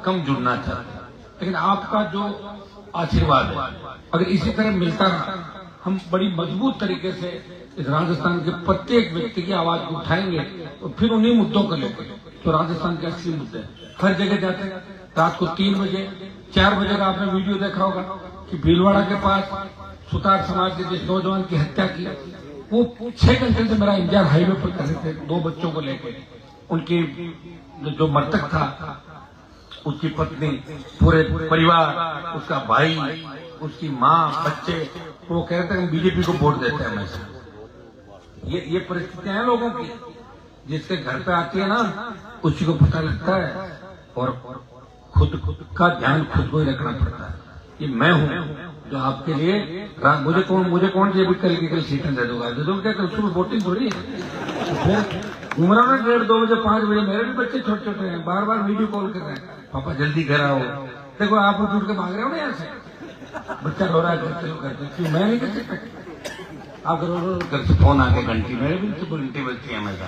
कम जुड़ना चाहते हैं। लेकिन आपका जो आशीर्वाद है अगर इसी तरह मिलता रहा, हम बड़ी मजबूत तरीके से इस राजस्थान के प्रत्येक व्यक्ति की आवाज को उठाएंगे और फिर उन्हीं मुद्दों को लेकर तो राजस्थान के असली मुद्दे हर जगह जाते हैं। रात को 3 बजे 4 बजे का आपने वीडियो देखा होगा कि भीलवाड़ा के पास सुतार समाज के जिस नौजवान की हत्या की, वो 6 घंटे से मेरा इंतजार हाईवे पर कर रहे थे, 2 बच्चों को लेकर। उनकी जो मृतक था, उसकी पत्नी, पूरे परिवार, उसका भाई, उसकी माँ, बच्चे, वो कह रहे थे हम बीजेपी को वोट देते हैं हमेशा। ये परिस्थितियां हैं लोगों की, जिसके घर पे आती है ना, उसी को पता लगता है। और खुद का ध्यान खुद को ही रखना पड़ता है। ये मैं हूँ जो आपके लिए मुझे कौन सी अभी कल सीटें दे दूंगा क्या? कल सुबह वोटिंग थोड़ी है। घूम रहा हूँ 1:30, 2 बजे, 5 बजे, मेरे भी बच्चे छोटे छोटे हैं, बार बार वीडियो कॉल कर रहे हैं, पापा जल्दी घर आओ। देखो आप उठ के भाग रहे हो ना यहाँ से, बच्चा रो रहा है, घर चलो घर क्यों मैं नहीं कर सकता? आप घर से फोन आके घंटी, मेरे भी घंटी बजती है हमेशा।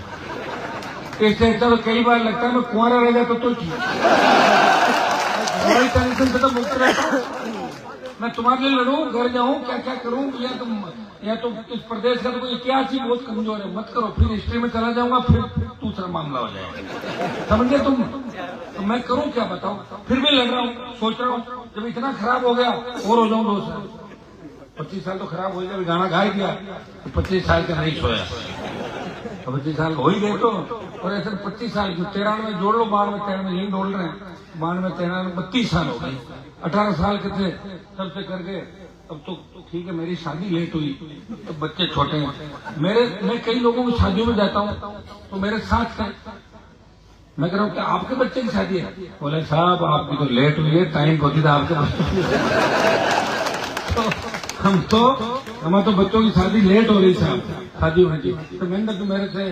इससे अच्छा तो कई बार लगता है मैं कुंवारा रह जाता तो टेंशन से तो मुक्त रहता। मैं तुम्हारे लिए लड़ूं, घर जाऊं, क्या क्या करूं, या तो इस प्रदेश का तो कोई इतिहास ही बहुत कमजोर है, मत करो। फिर हिस्ट्री में चला जाऊंगा, फिर दूसरा मामला हो जाएगा, समझे तुम? तो मैं करूं क्या बताओ? फिर भी लड़ रहा हूं, सोच रहा हूं जब इतना खराब हो गया और हो जाऊं 2 साल। 25 साल तो खराब हो गया, गाना गा दिया तो 25 साल का नहीं सोया, तो 25 साल हो ही गए। तो और ऐसे 25 साल 93 जोड़ लो, 92, 93 यही डोल रहे हैं, 92, 93, 32 साल हो गए। 18 साल के थे तब से करके, अब तो ठीक है मेरी शादी लेट हुई, तो बच्चे छोटे हैं मैं कई लोगों की शादियों में जाता हूँ तो मेरे साथ का मैं कह रहा हूँ कि आपके बच्चे की शादी है? बोले साहब आपकी तो लेट हुई है, टाइम होती था आपके बच्चे। हमारे तो बच्चों की शादी लेट हो रही साहब, शादी होने की। तो मैंने तो मेरे से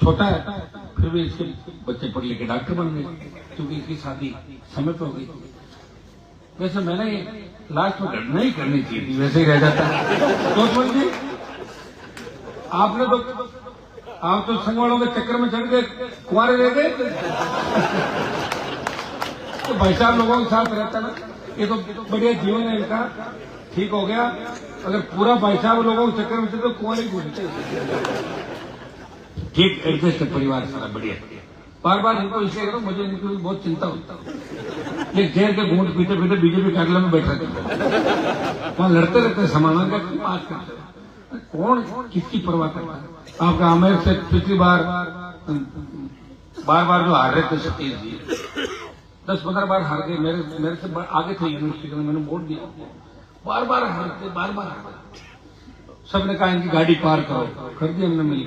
छोटा है, फिर भी इसके बच्चे पढ़ लिखे डॉक्टर बन गए, क्योंकि इसकी शादी समय पे हो गई। वैसे मैंने लास्ट में घटना ही करनी चाहिए थी, वैसे ही रह जाता है। तो समझिए आप तो संग वालों के चक्कर में चढ़ गए, कुंवारे रह गए। तो भाई साहब लोगों के साथ रहता ना, ये तो बढ़िया जीवन है इनका, ठीक हो गया। अगर पूरा भाई साहब लोगों के चक्कर में चढ़े तो कुंवारे घूमते, ठीक एडजस्ट है परिवार सारा बढ़िया। बार बार इनको इसलिए करो, मुझे इनकी बहुत चिंता होता है। ये जेल के घूंट पीते पीते बीजेपी कार्यालय में बैठा रहते, वहां लड़ते रहते, समाधान का बात करते, कौन किसकी परवाह करता है? आपका आमेर से पिछली बार जो हार रहे थे सतीश जी, 10-15 बार हार गए, मेरे से आगे थे यूनिवर्सिटी में, मैंने वोट दिया, बार बार हारते, बार बार हारते। सबने कहा इनकी गाड़ी पार करो, कर दी हमने मिली,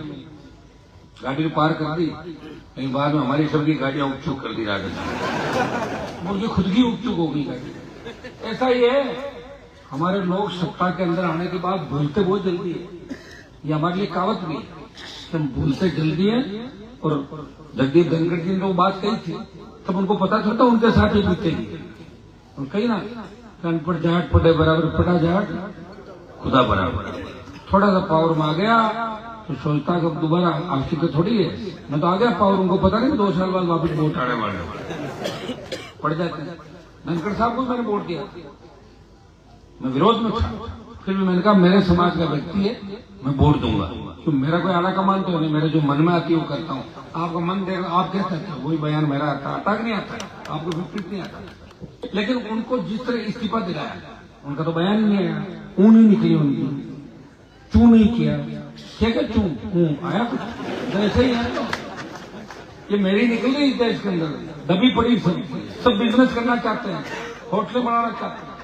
गाड़ी पार कर दी। लेकिन बाद में हमारी सबकी गाड़ियां उपचुक कर दी राजस्थान, उनकी खुद की उपचुक हो गई गाड़ी। ऐसा ही है, हमारे लोग सत्ता के अंदर आने के बाद भूलते बहुत जल्दी है, ये हमारे लिए कहावत भी है, हम भूलते जल्दी है। और जगदीप धनखड़ जी ने वो बात कही थी, तब उनको पता चलता उनके साथ ही बीतेगी। और कही ना, अनपढ़ जाट पढ़े बराबर, पढ़ा जाट खुदा बराबर। थोड़ा सा पावर में आ गया तो सोचता कि अब दोबारा आपसी तो थोड़ी है, मैं तो आ गया पावर, उनको पता नहीं 2 साल बाद वापस वोट आने वाले पड़ जाते हैं। धनखड़ साहब को मैंने वोट दिया, मैं विरोध में था, फिर भी मैंने कहा मेरे समाज का व्यक्ति है, मैं वोट दूंगा, तो मेरा कोई आला कमान तो नहीं, मेरे जो मन में आती है वो करता हूँ। आपका मन देगा, आप क्या करते हो, वही बयान मेरा आता कि नहीं आता, आपको विपरीत नहीं आता। लेकिन उनको जिस तरह इस्तीफा दिलाया, उनका तो बयान नहीं आया, ऊन ही निकली उनकी, चू नहीं किया, क्या क्या चू आया कुछ तो ऐसे ही है। तो ये मेरी निकल रही है इसके अंदर, दबी पड़ी, सब बिजनेस करना चाहते हैं, होटलें बनाना चाहते हैं,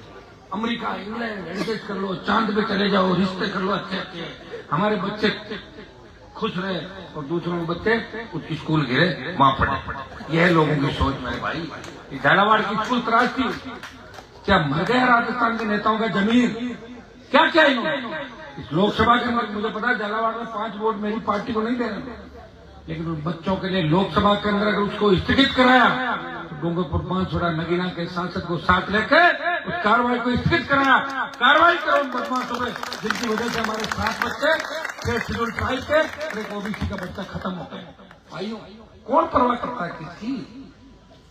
अमेरिका, इंग्लैंड एडजस्ट कर लो, चांद पे चले जाओ, रिश्ते कर लो अच्छे अच्छे, हमारे बच्चे खुश रहे और दूसरों के बच्चे उसकी स्कूल गिरे वहां पढ़े। यह है लोगों की सोच मेरे भाई। झालावाड़ की स्कूल तराश थी, क्या मर गया राजस्थान के नेताओं का जमीर? क्या क्या इन्होंने इस लोकसभा के अंदर, मुझे पता है झालावाड़ में 5 वोट मेरी पार्टी को नहीं दे रहे, लेकिन उन बच्चों के लिए लोकसभा के अंदर अगर उसको स्थगित कराया तो डूंगरपुर 5 नगीना के सांसद को साथ लेकर उस कार्रवाई को स्थगित कराया। कार्रवाई करो उन बदमाशों पे जिनकी वजह से हमारे 7 बच्चे 6 शेड्यूल ट्राइब के एक ओबीसी का बच्चा खत्म हो गया। भाइयों, कौन परवाह करता है किसकी?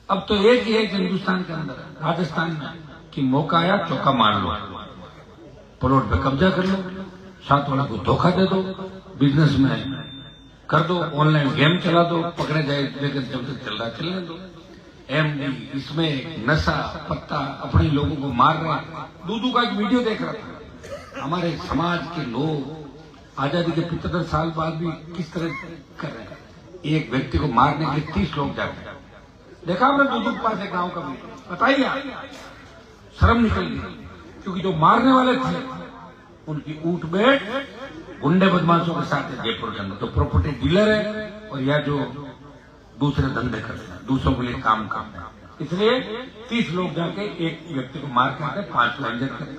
अब तो एक ही है हिंदुस्तान के अंदर, राजस्थान में, कि मौका आया चौका मार लो, प्लॉट पे कब्जा कर लो, साथ वाला को धोखा दे दो, बिजनेस में कर दो, ऑनलाइन गेम चला दो, पकड़े जाए, लेकिन जब तक चल रहा चलने दो। एमडी इसमें नशा पत्ता अपने लोगों को मार रहे हैं। दूधू का एक वीडियो देख रहा था, हमारे समाज के लोग आजादी के 75 साल बाद भी किस तरह कर रहे हैं। एक व्यक्ति को मारने के 30 लोग जाते हैं। देखा हमने दुदुक पास एक गांव का भी, बताइए शर्म निकल गई, क्योंकि जो मारने वाले थे उनकी ऊट बैठ गुंडे बदमाशों के साथ है जयपुर के अंदर। तो प्रॉपर्टी डीलर है और या जो दूसरे धंधे करते हैं, दूसरों के लिए काम करते हैं। इसलिए 30 लोग जाके एक व्यक्ति को मार के आते, 5 को इंजर करते हैं।